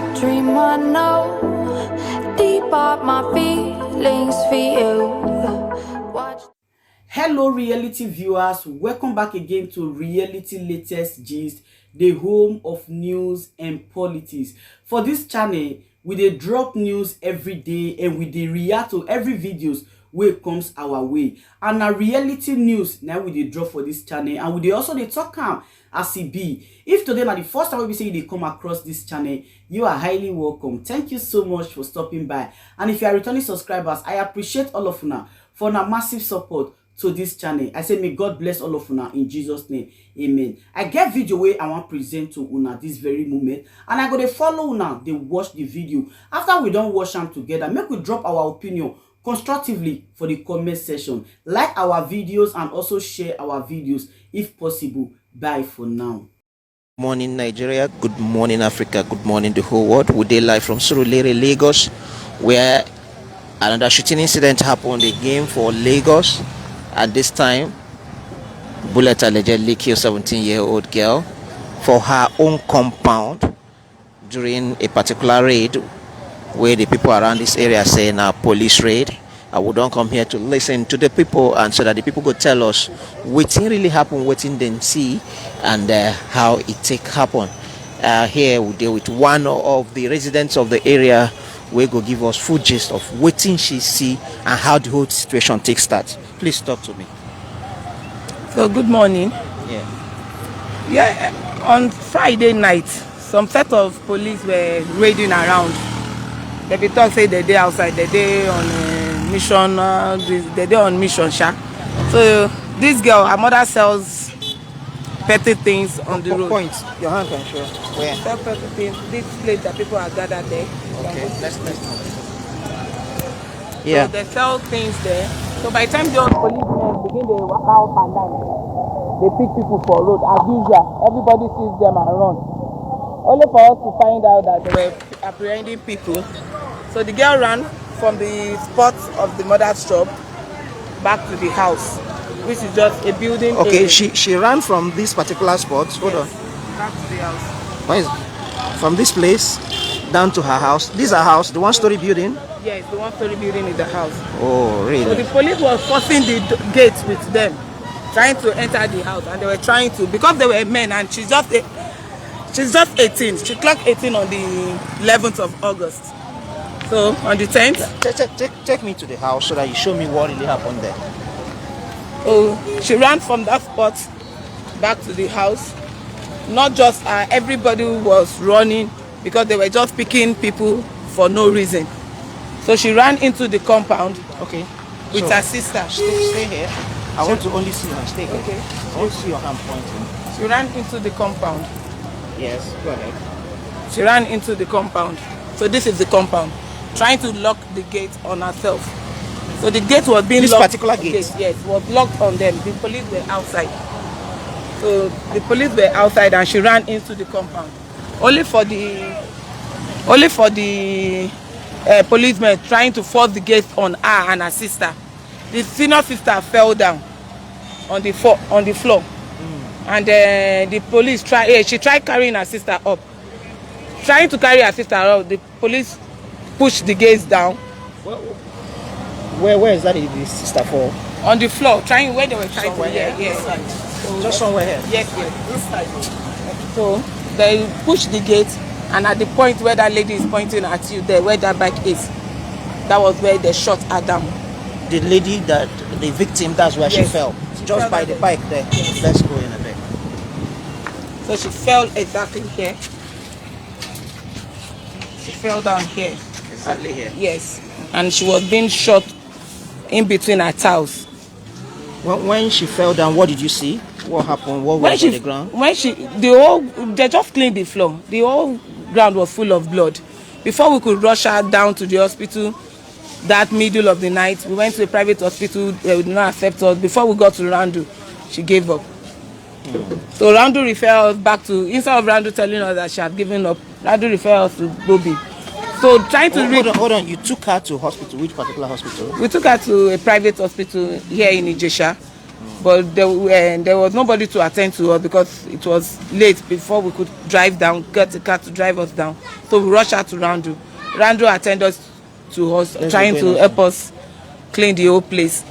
a dream I know. Deep up my feelings for you. Watch. Hello reality viewers, welcome back again to Reality Latest Gist, the home of news and politics. For this channel, we dey drop news every day and we dey react to every videos wey comes our way. And na reality news now we dey drop for this channel, and we dey also dey talk am as e be. If today na the first time we say you dey come across this channel, you are highly welcome. Thank you so much for stopping by. And if you are returning subscribers, I appreciate all of una for una massive support to this channel. I say may God bless all of una in Jesus name, amen. I get video wey I want present to una this very moment, and I go dey follow una dey watch the video. After we don watch am together, make we drop our opinion constructively for the comment section. Like our videos and also share our videos if possible. Bye for now. Morning Nigeria, good morning Africa, good morning the whole world. We dey live from Surulere, Lagos, where another shooting incident happened again for Lagos. At this time, bullet allegedly killed 17-year-old girl for her own compound during a particular raid where the people around this area say na police raid. And we don't come here to listen to the people, and so that the people go tell us what really happened, what them see, and how it take happen. Here we deal with one of the residents of the area. We go give us full gist of what she see and how the whole situation takes start. Please talk to me. So good morning. Yeah. On Friday night, some set of police were raiding around. They be talk say they outside, they on mission, they on mission, sha. So this girl, her mother sells petty things on the road. Point. Your hand can show. Where? Sell petty things. This place that people are gathered there. Okay. Let's yeah. So they sell things there. So by the time the policemen begin to walk out and down, they pick people for road. As usual, everybody sees them and run. Only for us to find out that they were apprehending people. So the girl ran from the spot of the mother's shop back to the house, which is just a building. Okay, area. she ran from this particular spot. Hold on. Back to the house. Where is from this place down to her house? This is her house, the one-story building. Yes, the one-story building is the house. Oh, really? So the police were forcing the gate with them, trying to enter the house, and they were trying to, because they were men, and she's just 18. She clocked 18 on the 11th of August. So on the 10th, take me to the house so that you show me what really happened there. so she ran from that spot back to the house. Not just her, everybody was running because they were just picking people for no reason. So she ran into the compound. Okay. With so her sister. Stay here. I want to only see her. Stay here. Okay. I want to see your hand pointing. She ran into the compound. Yes, go ahead. She ran into the compound. So this is the compound. Trying to lock the gate on herself. So the gate was being locked. This particular gate? Yes, was locked on them. The police were outside. So the police were outside and she ran into the compound. Only for the policemen trying to force the gate on her and her sister. The senior sister fell down on the floor. And the police she tried carrying her sister up. Trying to carry her sister up, the police pushed the gates down. Where is that the sister fall? On the floor, where they were trying somewhere to yes. So, just somewhere here? Yes. So they pushed the gate, and at the point where that lady is pointing at you there, where that bike is, that was where they shot her down. The lady, the victim, that's where she fell. Just by the bike there. Yes. Let's go in a bit. So she fell exactly here. She fell down here. Exactly here? Yes. And she was being shot in between her toes. When she fell down, what did you see? What happened? What was on the ground? They just cleaned the floor. The whole ground was full of blood. Before we could rush her down to the hospital, that middle of the night, we went to a private hospital. They would not accept us. Before we got to Randu, she gave up. So Randu referred us back to, instead of Randu telling us that she had given up, Randu referred us to Bobi. So trying to hold on. You took her to hospital. Which particular hospital? We took her to a private hospital here in Ijesha. But there was nobody to attend to us because it was late before we could drive down, get a car to drive us down. So we rushed out to Randu. Randu attended to us, trying to help us clean the whole place,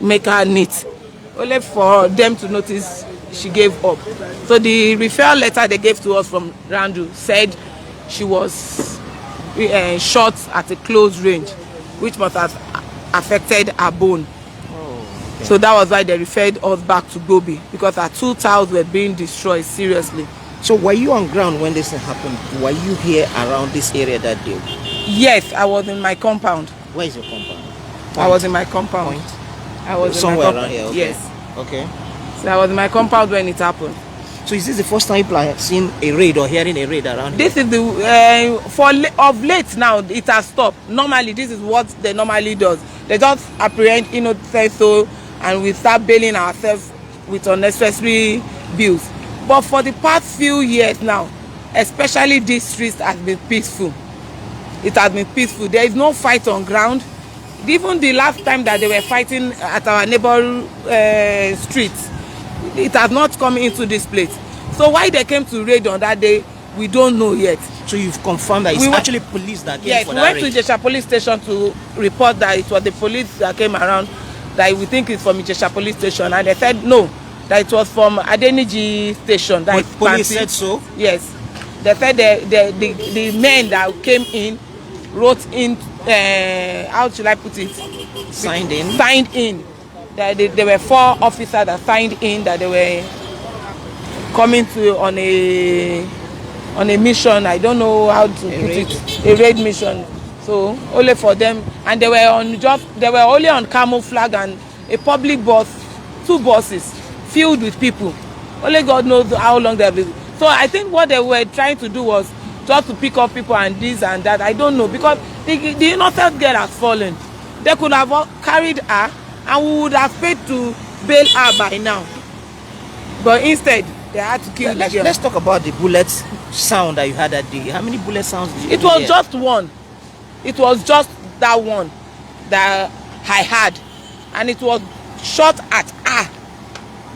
make her neat. Only for them to notice she gave up. So the referral letter they gave to us from Randu said she was shot at a close range, which must have affected her bone. Okay. So that was why they referred us back to Gobi, because our 2 tiles were being destroyed seriously. So were you on ground when this thing happened? Were you here around this area that day? Yes, I was in my compound. Where is your compound? Point. I was in my compound. Point. I was somewhere in my around here. Okay. Yes. Okay. So I was in my compound when it happened. So is this the first time people are seeing a raid or hearing a raid around this here? Is the of late now it has stopped. Normally this is what they normally does. They just apprehend innocent soul and we start bailing ourselves with unnecessary bills. But for the past few years now, especially this street has been peaceful. It has been peaceful. There is no fight on ground. Even the last time that they were fighting at our neighboring streets, it has not come into this place. So why they came to raid on that day, we don't know yet. So you've confirmed that it's actually police that came for that raid? Yes, we went to Jesha police station to report that it was the police that came around, that we think it's from Jesha police station, and they said no, that it was from Adeniji station. That but police said so? Yes. They said the men that came in wrote in, how should I put it? Signed in? Signed in. That there were 4 officers that signed in that they were coming to on a mission. I don't know how to put it. A raid mission. So only for them, and they were only on camouflage and a public bus, 2 buses filled with people. Only God knows how long they've been. So I think what they were trying to do was just to pick up people and this and that. I don't know, because the innocent girl has fallen. They could have carried her and we would have paid to bail her by now. But instead, they had to kill the girl. Let's talk about the bullet sound that you had that day. How many bullet sounds did you hear? It was just one. It was just that one that I had. And it was shot at her.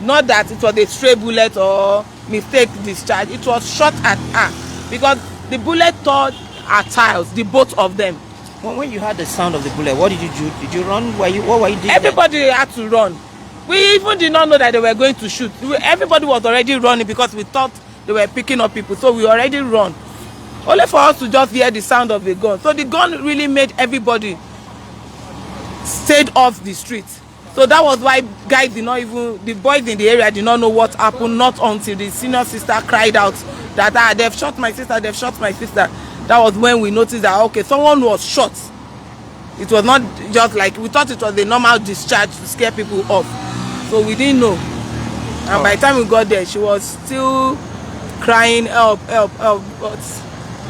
Not that it was a stray bullet or mistake discharge. It was shot at her. Because the bullet tore her tiles, the both of them. When you heard the sound of the bullet, what did you do? Did you run? What were you doing? Everybody had to run. We even did not know that they were going to shoot. Everybody was already running because we thought they were picking up people. So we already run. Only for us to just hear the sound of a gun. So the gun really made everybody stayed off the street. So that was why guys did not even, the boys in the area did not know what happened, not until the senior sister cried out that they've shot my sister, they've shot my sister. That was when we noticed that, okay, someone was shot. It was not just like, we thought it was a normal discharge to scare people off. So we didn't know. And by the time we got there, she was still crying, help, help, help. But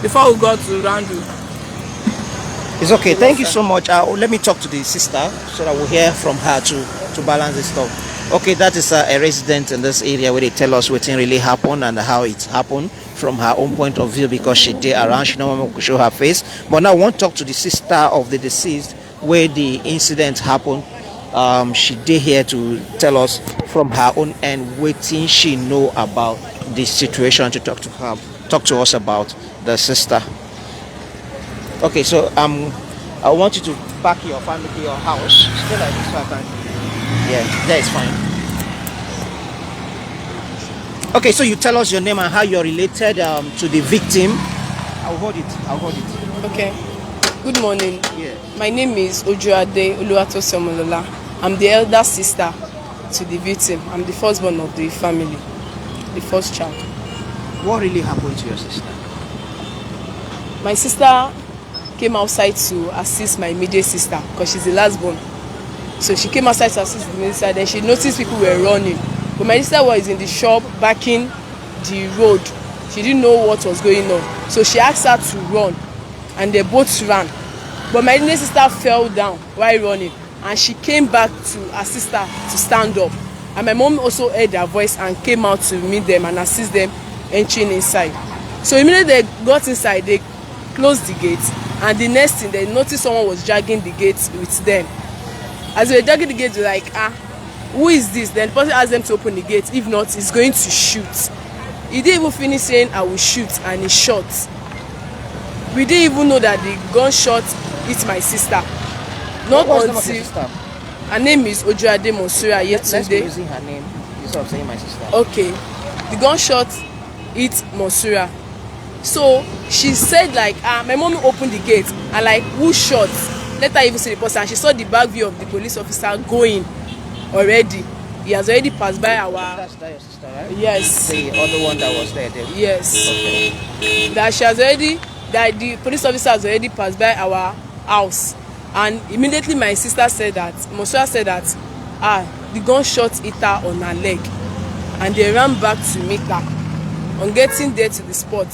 before we got to Randu. It's okay. Thank you so much. Let me talk to the sister so that we'll hear from her to balance this stuff. Okay, that is a resident in this area where they tell us what really happened and how it happened from her own point of view, because she did around, she don't want to show her face. But now I want to talk to the sister of the deceased where the incident happened. She did here to tell us from her own end what things she know about this situation, to talk to us about the sister. Okay, so I want you to back your family to your house. Stay like this so I can. Yeah, that is fine. Okay, so you tell us your name and how you're related to the victim. I'll hold it. Okay. Good morning. Yeah. My name is Ojuade Oluwatosimolola. I'm the elder sister to the victim. I'm the firstborn of the family, the first child. What really happened to your sister? My sister came outside to assist my immediate sister because she's the last born. So she came outside to assist the immediate sister. Then she noticed people were running. But my sister was in the shop backing the road. She didn't know what was going on. So she asked her to run. And they both ran. But my immediate sister fell down while running. And she came back to assist her to stand up. And my mom also heard their voice and came out to meet them and assist them entering inside. So immediately they got inside, they closed the gate. And the next thing, they noticed someone was dragging the gate with them. As they were dragging the gate, they were like, who is this? Then the person asked them to open the gate. If not, he's going to shoot. He didn't even finish saying, I will shoot, and he shot. We didn't even know that the gunshot hit my sister. Not What's until the name of your sister? her name is Ojuade Monsura Let's be Yetunde. using her name instead of saying my sister. Okay, the gunshot hit Monsura. So she said like, my mommy opened the gate and like, who shot? Let her even see the person. And she saw the back view of the police officer going already. He has already passed by our. That's your sister, right? Yes. The other one that was there. Yes. Okay. That she has already, that the police officer has already passed by our house. And immediately my sister said that, Monsura said that, the gunshot hit her on her leg. And they ran back to meet her. On getting there to the spot,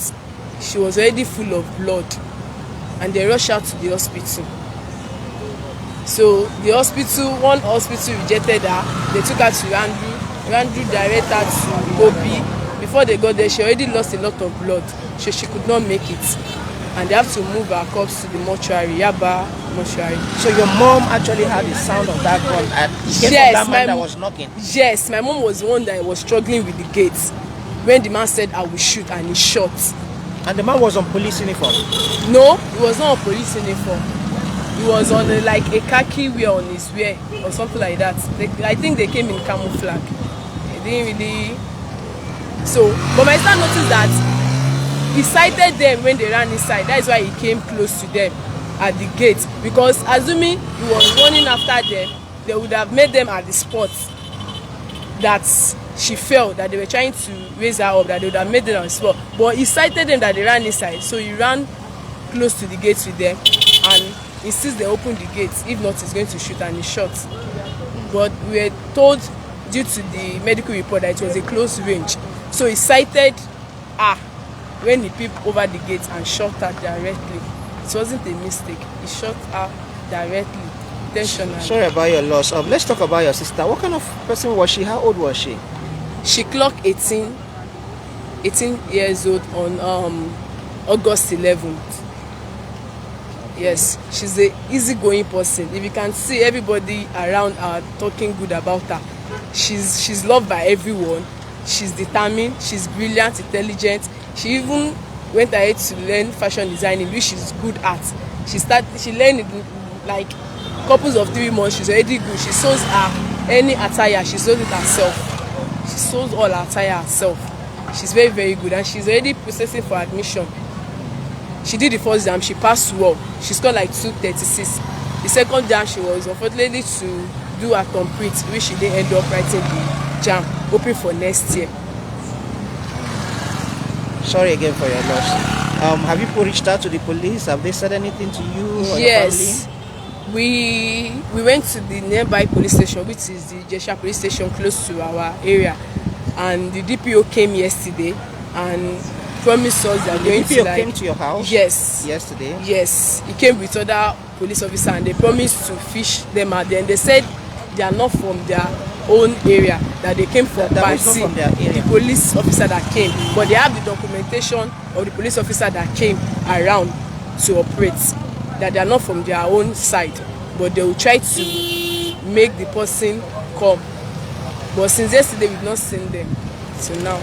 she was already full of blood. And they rushed her to the hospital. So the hospital, one hospital rejected her. They took her to Randu directed her to Obi. Before they got there, she already lost a lot of blood, so she could not make it. And they have to move her corpse to the mortuary, Yaba mortuary. So your mom actually had the sound of that gun and it came from that man that was knocking? Yes, my mom was the one that was struggling with the gate when the man said, I will shoot, and he shot. And the man was on police uniform? No, he was not on police uniform. He was on like a khaki wear on his wear or something like that. I think they came in camouflage. They didn't really. So, but my son noticed that he sighted them when they ran inside. That is why he came close to them at the gate. Because assuming he was running after them, they would have made them at the spot that she fell, that they were trying to raise her up, that they would have made them on the spot. But he sighted them that they ran inside. So he ran close to the gate with them and insists they open the gates. If not, he's going to shoot, and he shot. But we were told due to the medical report that it was a close range. So he sighted her when he peeped over the gate and shot her directly. It wasn't a mistake. He shot her directly, intentionally. Sorry about your loss. Let's talk about your sister. What kind of person was she? How old was she? She clocked 18 years old on August 11th. Yes, she's an easygoing person. If you can see everybody around her talking good about her, she's loved by everyone. She's determined, she's brilliant, intelligent. She even went ahead to learn fashion designing, which she's good at. She learned in like couples of 3 months. She's already good. She sews any attire, she sews it herself. She sews all her attire herself. She's very, very good, and she's already processing for admission. She did the first jam, she passed well. She scored like 236. The second jam, she was unfortunately to do a complete, which she didn't end up writing the jam, hoping for next year. Sorry again for your loss. Have you reached out to the police? Have they said anything to you or Yes. your family? We went to the nearby police station, which is the Jesha police station close to our area. And the DPO came yesterday and promised us that The DPO came to your house? Yes. Yesterday? Yes. He came with other police officers and they promised to fish them out. Then they said they are not from their own area, that they came from That was not from their area. the police officer that came. But they have the documentation of the police officer that came around to operate, that they are not from their own side. But they will try to make the person come. But since yesterday, we've not seen them till now.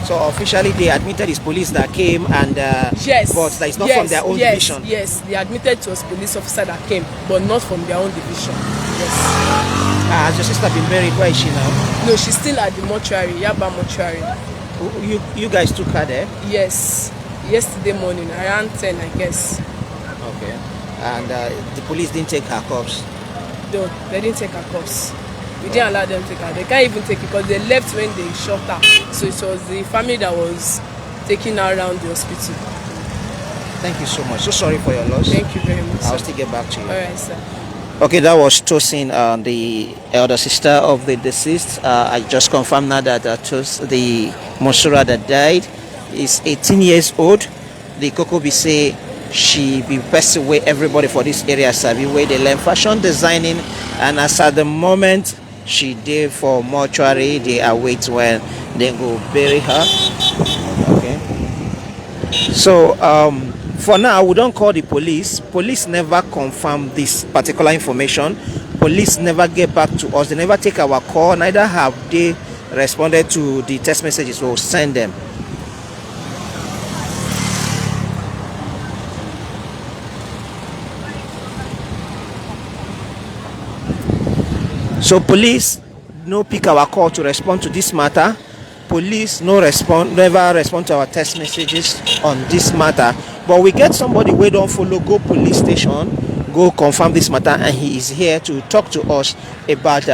So officially they admitted it's police that came and yes, but that it's not from their own division. Yes, they admitted to us police officer that came, but not from their own division. Yes. Has your sister been buried? Where is she now? No, she's still at the mortuary, Yaba mortuary. You guys took her there? Yes, yesterday morning around 10, I guess. Okay. And the police didn't take her corpse? No, they didn't take her corpse. We didn't allow them to take her. They can't even take it because they left when they shot her. So it was the family that was taking her around the hospital. Thank you so much. So sorry for your loss. Thank you very much. I'll still get back to you. All right, sir. Okay, that was Tènśiøn, the elder sister of the deceased. I just confirmed now that the Monsura that died is 18 years old. The Kokobi say she be best away everybody for this area sabi where they learn fashion designing, and as at the moment she did for mortuary, they await when they go bury her. Okay. So for now we don't call the police. Police never confirm this particular information, Police never get back to us. They never take our call. Neither have they responded to the text messages we'll send them. So police no pick our call to respond to this matter. Police never respond to our text messages on this matter. But we get somebody we don't follow go police station, go confirm this matter, and he is here to talk to us about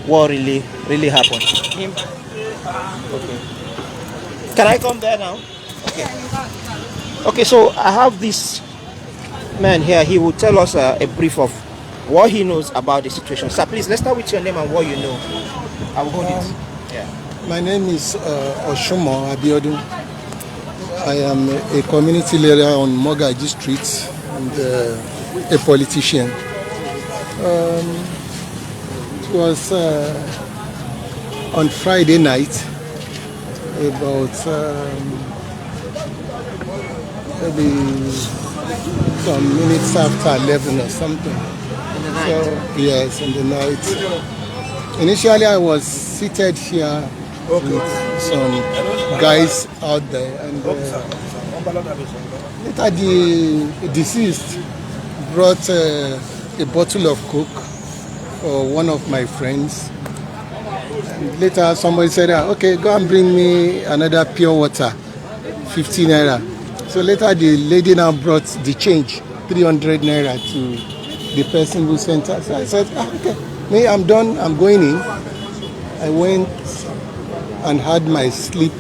what really happened. Him? Okay. Can I come there now? Okay. Okay, so I have this man here. He will tell us a brief of what he knows about the situation. Sir, please, let's start with your name and what you know. I will hold it. Yeah. My name is Oshumo Abiodun. I am a community leader on Mogaji Street and a politician. It was on Friday night, about maybe some minutes after 11 or something. In the night? So, yes, in the night. Initially, I was seated here with some guys out there, and later the deceased brought a bottle of Coke for one of my friends. And later, somebody said, "Okay, go and bring me another pure water, 15 naira." So later, the lady now brought the change, 300 naira, to the person who sent us. So I said, "Okay, me, I'm done. I'm going in." I went and had my sleep.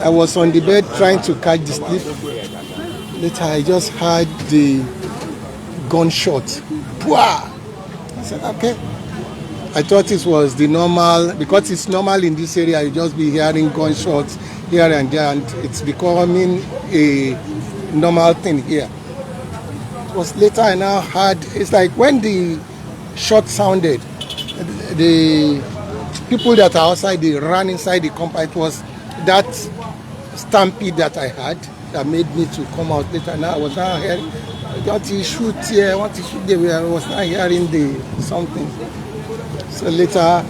I was on the bed trying to catch the sleep. Later, I just heard the gunshot. Bwah! I said, okay. I thought it was the normal, because it's normal in this area, you just be hearing gunshots here and there, and it's becoming a normal thing here. It was later I now heard, it's like when the shot sounded, the people that are outside, they ran inside the compound. It was that stampede that I had that made me to come out later. Now I was now hearing, want to shoot here, want to shoot there. I was now hearing the something. So later I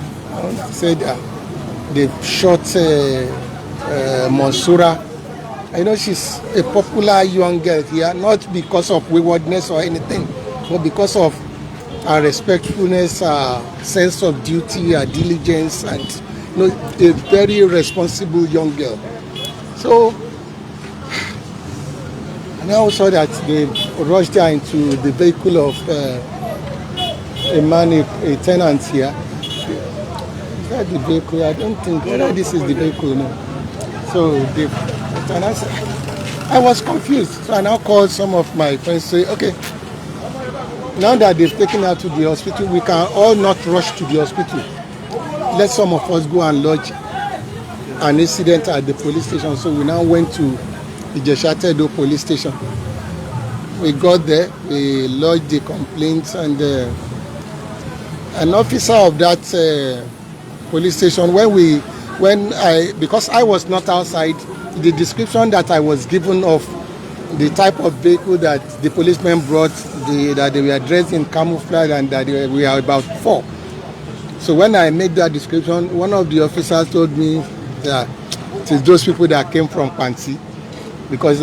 said they shot Monsura. I know she's a popular young girl here, not because of waywardness or anything, but because of her respectfulness, her sense of duty, her diligence, and a very responsible young girl. So, and I also saw that they rushed her into the vehicle of a man, a tenant here. Is that the vehicle? I don't think this is the vehicle now. So and I was confused. So I now called some of my friends to say, okay, now that they've taken her to the hospital, we can all not rush to the hospital. Let some of us go and lodge an incident at the police station. So we now went to the Tènśiøn police station. We got there, we lodged the complaints, and an officer of that police station, because I was not outside, the description that I was given of the type of vehicle that the policemen brought, that they were dressed in camouflage and that we are about 4. So when I made that description, one of the officers told me that it is those people that came from Pansi, because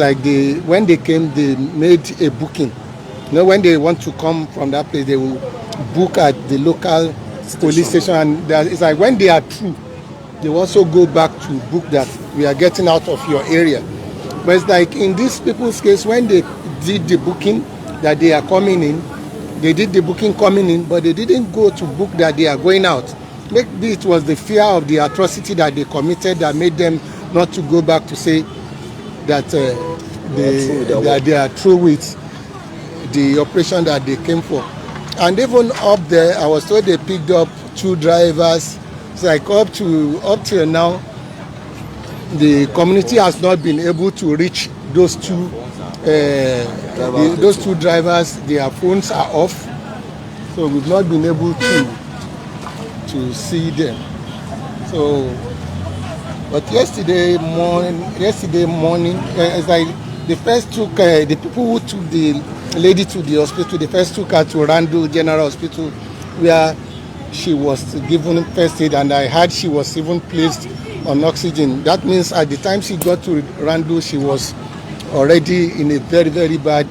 when they came, they made a booking. When they want to come from that place, they will book at the local police station, and it's like when they are through, they also go back to book that we are getting out of your area. But it's like in these people's case, when they did the booking that they are coming in, they did the booking coming in, but they didn't go to book that they are going out. Maybe it was the fear of the atrocity that they committed that made them not to go back to say that they are through with the operation that they came for. And even up there, I was told they picked up 2 drivers. It's like up till now, the community has not been able to reach those two drivers. Their phones are off, so we've not been able to see them. So, but yesterday morning, it's like They first took the people who took the lady to the hospital. They first took her to Randall General Hospital, where she was given first aid, and I heard she was even placed on oxygen. That means at the time she got to Randall, she was already in a very, very bad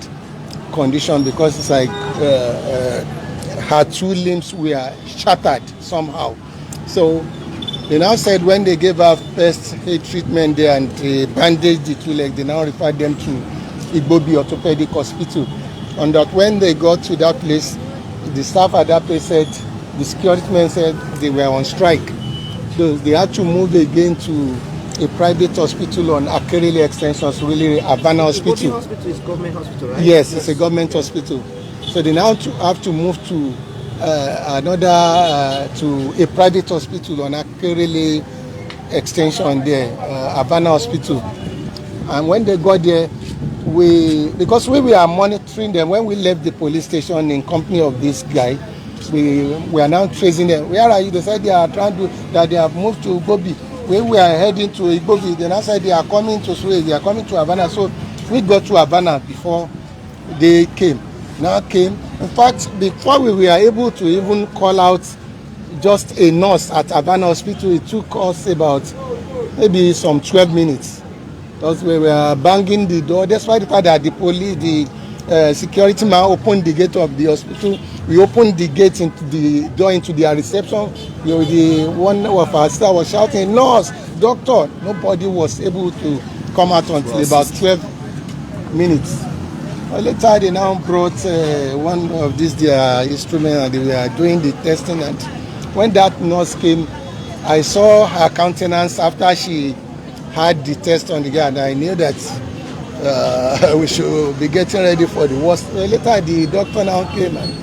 condition, because it's like her 2 limbs were shattered somehow. So they now said when they gave her first aid treatment there and they bandaged the 2 legs, they now referred them to Igbobi Orthopedic Hospital. And that when they got to that place, the staff at that place said, the security men said they were on strike. So they had to move again to a private hospital on Akerele Extension, so really Havana Hospital. The hospital is government hospital, right? Yes, it's a government hospital. So they now have to move to to a private hospital on Akerele Extension there, Havana Hospital. And when they got there, because we were monitoring them when we left the police station in company of this guy, we are now tracing them. Where are you? They said they are that they have moved to Igbobi. We were heading to Igbobi. Then I said they are coming to Suez, they are coming to Havana. So we got to Havana before they came. Now came. In fact, before we were able to even call out just a nurse at Havana Hospital, it took us about maybe some 12 minutes. Because we were banging the door, despite the fact that the police, the security man opened the gate of the hospital. We opened the gate into the door into their reception. One of our staff was shouting, "Nurse, doctor!" Nobody was able to come out until about 12 minutes. Later, they now brought one of these their instruments, and they were doing the testing. And when that nurse came, I saw her countenance after she had the test on the guy, and I knew that we should be getting ready for the worst. Later, the doctor now came and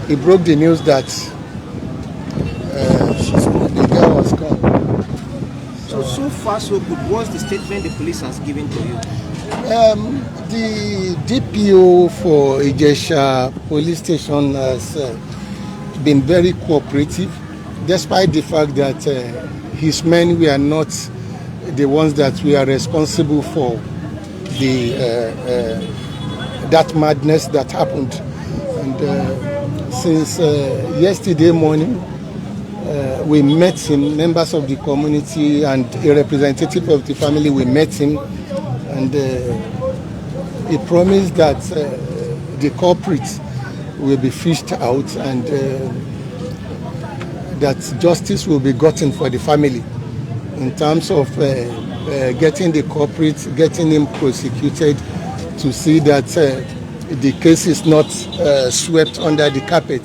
he broke the news that the girl was gone. So far so good. What's the statement the police has given to you? The DPO for Ijesha police station has been very cooperative, despite the fact that his men were not the ones that were responsible for the that madness that happened. And since yesterday morning, we met him, members of the community and a representative of the family, we met him, and he promised that the culprits will be fished out, and that justice will be gotten for the family in terms of getting the culprits, getting him prosecuted, to see that the case is not swept under the carpet.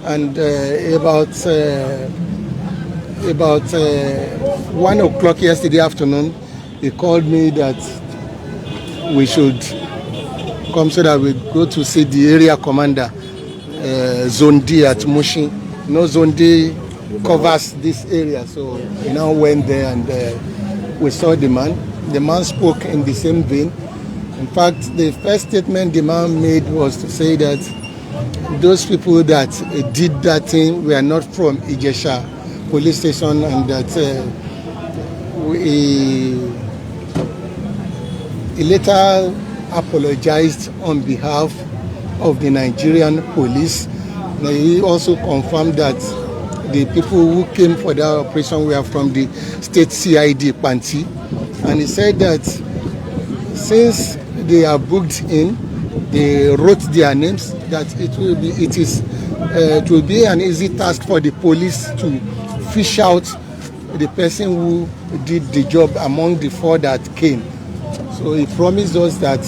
And about 1 o'clock yesterday afternoon, he called me that we should come so that we go to see the area commander, Zone D at Mushin. Zone D covers this area, so we now went there and we saw the man. The man spoke in the same vein. In fact, the first statement the man made was to say that those people that did that thing were not from Ijesha police station, and that he later apologized on behalf of the Nigerian police. And he also confirmed that the people who came for that operation were from the state CID Panti, and he said that since they are booked in, they wrote their names, that it will be an easy task for the police to fish out the person who did the job among the 4 that came. So he promised us that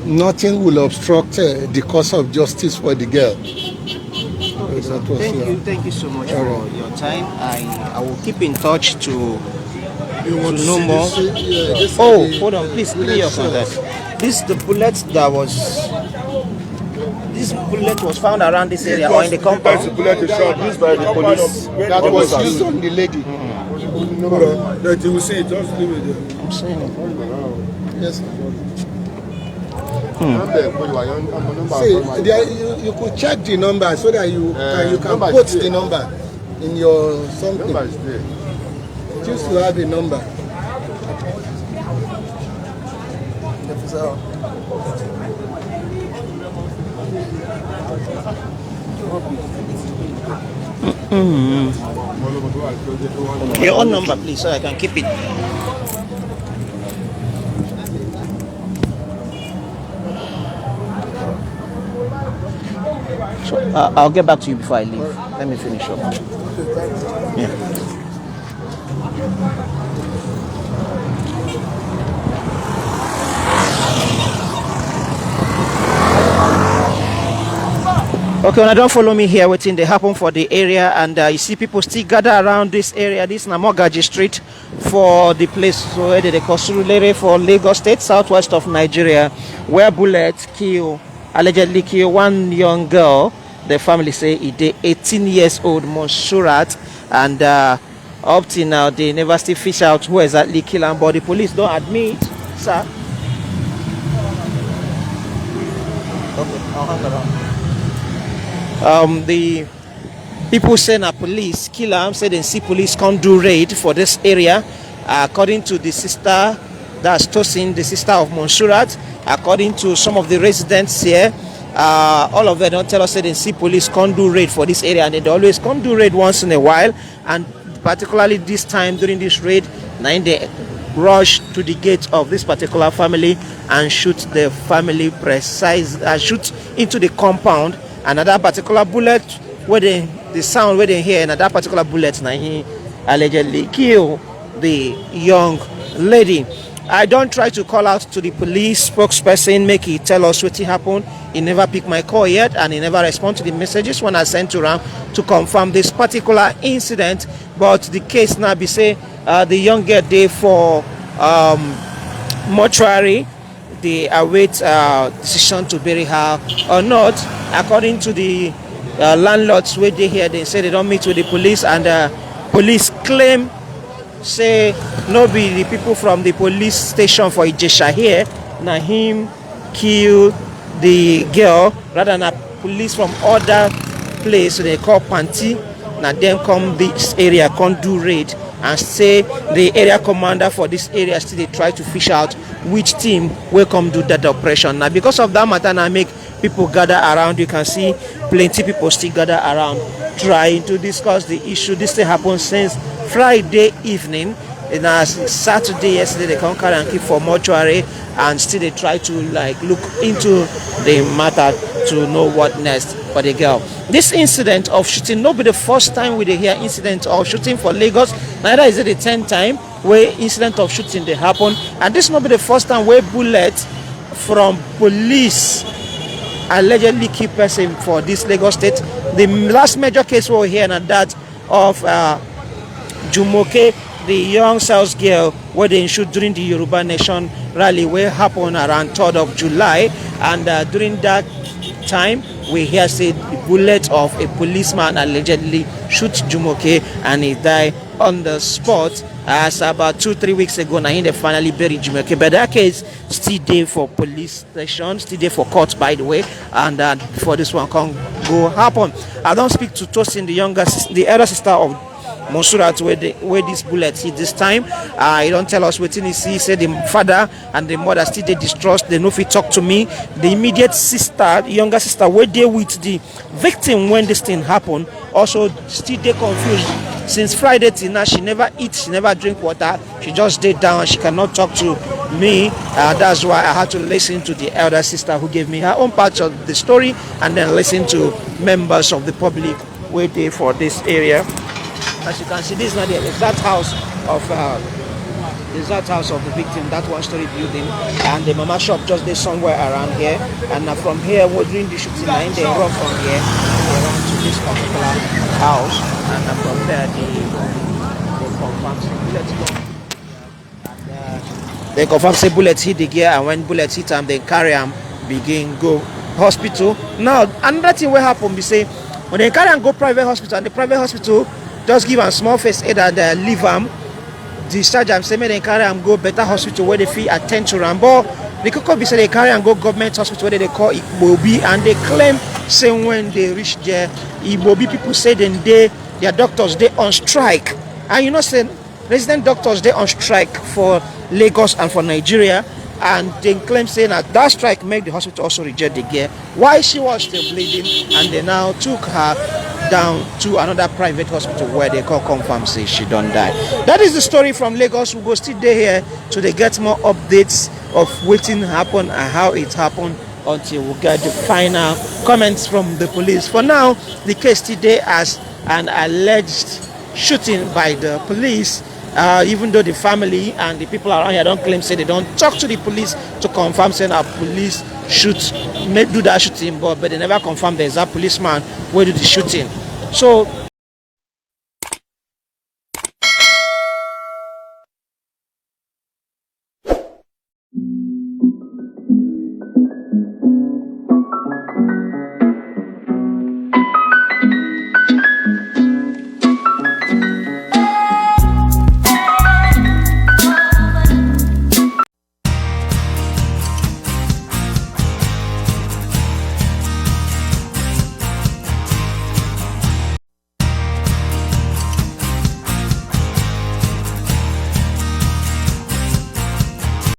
nothing will obstruct the cause of justice for the girl. Thank you so much for your time. I will keep in touch to know more. Oh, hold on, please give me your contact. This bullet was found around this area or in the compound. The bullet is shot used by the police. That was used on the lady. That you will see it, just leave it there. I'm saying it. Yes. See, You could check the number so that you can put the number in your something. number is there. Just to have a number. So. Your own number, please, so I can keep it. So I'll get back to you before I leave. Let me finish up. Yeah. Okay, when I don't follow me here, waiting they happen for the area, and you see people still gather around this area, this Namogaji Street, for the place where they call Surulere for Lagos State, southwest of Nigeria, where bullets allegedly kill one young girl. The family say it is 18 years old Monsurat, and up till now they never still fish out who exactly killed him, but the police don't admit, sir. Okay, I'll hang around. The people say na police kill him, say they see police come do raid for this area. According to the sister, that's Tosin, the sister of Monsurat, according to some of the residents here, all of them don't tell us that they see police come do raid for this area, and they always come do raid once in a while, and particularly this time during this raid, they rush to the gate of this particular family and shoot the family shoot into the compound. Another particular bullet where the sound where they hear, and that particular bullet now he allegedly killed the young lady. I don't try to call out to the police spokesperson, make he tell us what happened. He never picked my call yet, and he never respond to the messages when I sent to him to confirm this particular incident. But the case now be say the young girl there for mortuary. They await decision to bury her or not. According to the landlords where they here, they say they don't meet with the police, and police claim, say no be the people from the police station for Ijesha here, na him kill the girl, rather than police from other place, so they call Panti, na them come this area, come do raid, and say the area commander for this area still they try to fish out which team will come do that operation. Now because of that matter, now make people gather around. You can see plenty people still gather around trying to discuss the issue. This thing happened since Friday evening, and as Saturday yesterday they come carry and keep for mortuary, and still they try to like look into the matter to know what next for the girl. This incident of shooting not be the first time we hear incident of shooting for Lagos, neither is it the 10th time where incident of shooting they happen, and this not be the first time where bullets from police allegedly kill person for this Lagos State. The last major case we were here, and that of Jumoke, the young South girl where they shoot during the Yoruba Nation rally, where happened around 3rd of July, and during that time we hear say the bullet of a policeman allegedly shoot Jumoke, and he died on the spot. As about 2-3 weeks ago, now they finally buried Jumoke, but that case still there for police station, still there for court, by the way, and before this one can go happen. I don't speak to Tosin, the elder sister of Monsurat, where this bullet hit this time. He don't tell us what he see. He said the father and the mother still they distrust. They know if he talk to me. The immediate sister, the younger sister, were there with the victim when this thing happened, also still they confused. Since Friday till now, she never eats, she never drink water. She just stayed down. She cannot talk to me. That's why I had to listen to the elder sister who gave me her own part of the story, and then listen to members of the public waiting for this area. As you can see, this is not the exact house of the victim, that one-story building, and the mama shop just there somewhere around here. And from here, we're doing the shooting line. They run from here, they run to this particular house, and from there they confirm say bullets hit the gear, and when bullets hit them, they carry them, begin go hospital. Now another thing will happen, we say when they carry and go private hospital, and the private hospital just give a small first aid and leave them, discharge them, say they carry and go better hospital where they feel attend to them. But they could be say they carry and go government hospital where they call Igbobi, and they claim say when they reach there, Igbobi people say then their doctors they on strike. And you know say resident doctors they on strike for Lagos and for Nigeria. and they claim saying that strike made the hospital also reject the gear while she was still bleeding, and they now took her down to another private hospital where they call confirm say she don't die. That is the story from Lagos. We go still there here so they get more updates of what happened and how it happened until we get the final comments from the police. For now, the case today as an alleged shooting by the police, even though the family and the people around here don't claim say they don't talk to the police to confirm saying that police do that shooting, but they never confirm there's a policeman who do the shooting. So